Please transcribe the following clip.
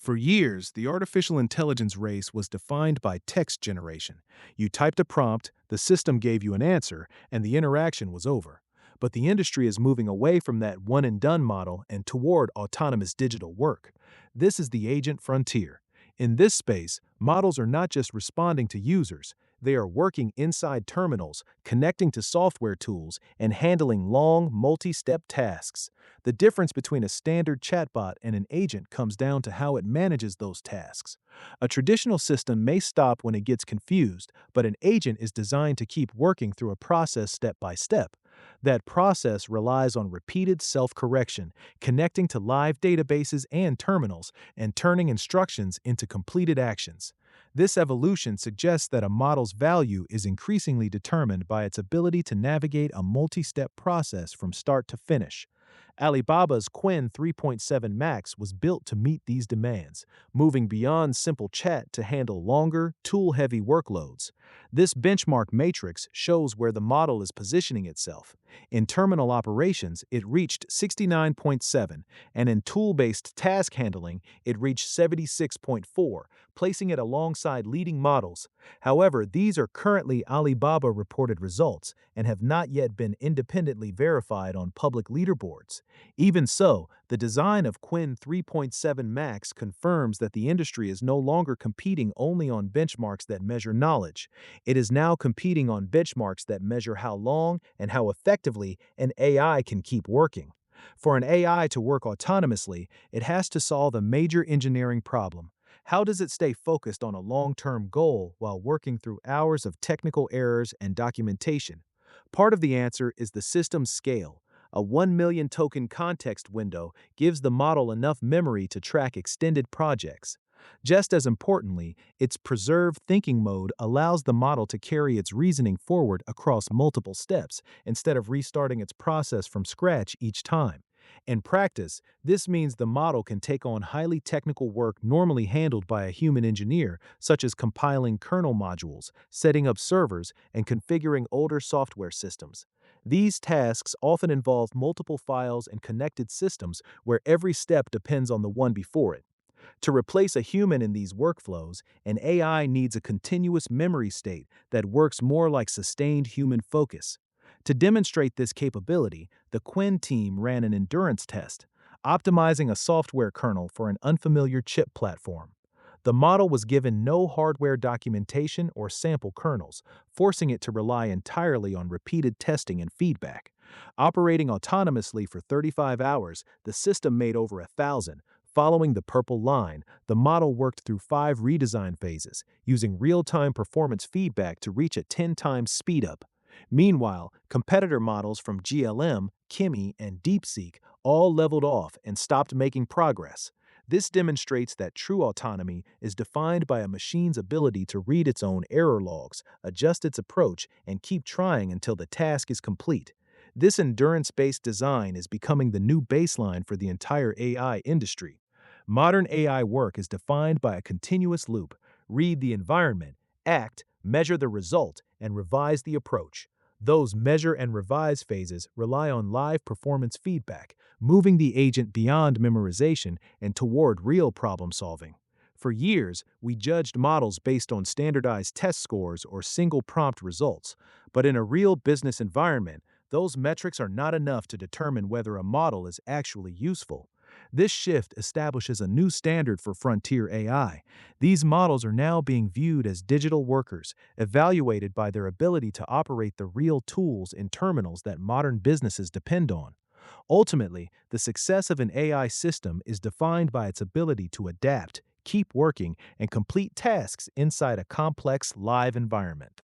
For years, the artificial intelligence race was defined by text generation. You typed a prompt, the system gave you an answer, and the interaction was over. But the industry is moving away from that one and done model and toward autonomous digital work. This is the agent frontier. In this space, models are not just responding to users, they are working inside terminals, connecting to software tools, and handling long, multi step tasks. The difference between a standard chatbot and an agent comes down to how it manages those tasks. A traditional system may stop when it gets confused, but an agent is designed to keep working through a process step by step. That process relies on repeated self correction, connecting to live databases and terminals, and turning instructions into completed actions. This evolution suggests that a model's value is increasingly determined by its ability to navigate a multi step process from start to finish. Alibaba's Qwen3.7-Max was built to meet these demands, moving beyond simple chat to handle longer, tool-heavy workloads. This benchmark matrix shows where the model is positioning itself. In terminal operations, it reached 69.7, and in tool-based task handling, it reached 76.4, placing it alongside leading models. However, these are currently Alibaba-reported results and have not yet been independently verified on public leaderboards. Even so, the design of Qwen3.7-Max confirms that the industry is no longer competing only on benchmarks that measure knowledge. It is now competing on benchmarks that measure how long and how effectively an AI can keep working. For an AI to work autonomously, it has to solve a major engineering problem. How does it stay focused on a long-term goal while working through hours of technical errors and documentation? Part of the answer is the system's scale. A 1 million token context window gives the model enough memory to track extended projects. Just as importantly, its preserved thinking mode allows the model to carry its reasoning forward across multiple steps instead of restarting its process from scratch each time. In practice, this means the model can take on highly technical work normally handled by a human engineer, such as compiling kernel modules, setting up servers, and configuring older software systems. These tasks often involve multiple files and connected systems where every step depends on the one before it. To replace a human in these workflows, an AI needs a continuous memory state that works more like sustained human focus. To demonstrate this capability, the Qwen team ran an endurance test, optimizing a software kernel for an unfamiliar chip platform. The model was given no hardware documentation or sample kernels, forcing it to rely entirely on repeated testing and feedback. Operating autonomously for 35 hours, the system made over 1,000. Following the purple line, the model worked through 5 redesign phases, using real-time performance feedback to reach a 10 times speedup. Meanwhile, competitor models from GLM, Kimi, and DeepSeek all leveled off and stopped making progress. This demonstrates that true autonomy is defined by a machine's ability to read its own error logs, adjust its approach, and keep trying until the task is complete. This endurance-based design is becoming the new baseline for the entire AI industry. Modern AI work is defined by a continuous loop: read the environment, act, measure the result, and revise the approach. Those measure and revise phases rely on live performance feedback, moving the agent beyond memorization and toward real problem solving. For years, we judged models based on standardized test scores or single prompt results, but in a real business environment, those metrics are not enough to determine whether a model is actually useful. This shift establishes a new standard for frontier AI. These models are now being viewed as digital workers, evaluated by their ability to operate the real tools in terminals that modern businesses depend on. Ultimately, the success of an AI system is defined by its ability to adapt, keep working, and complete tasks inside a complex live environment.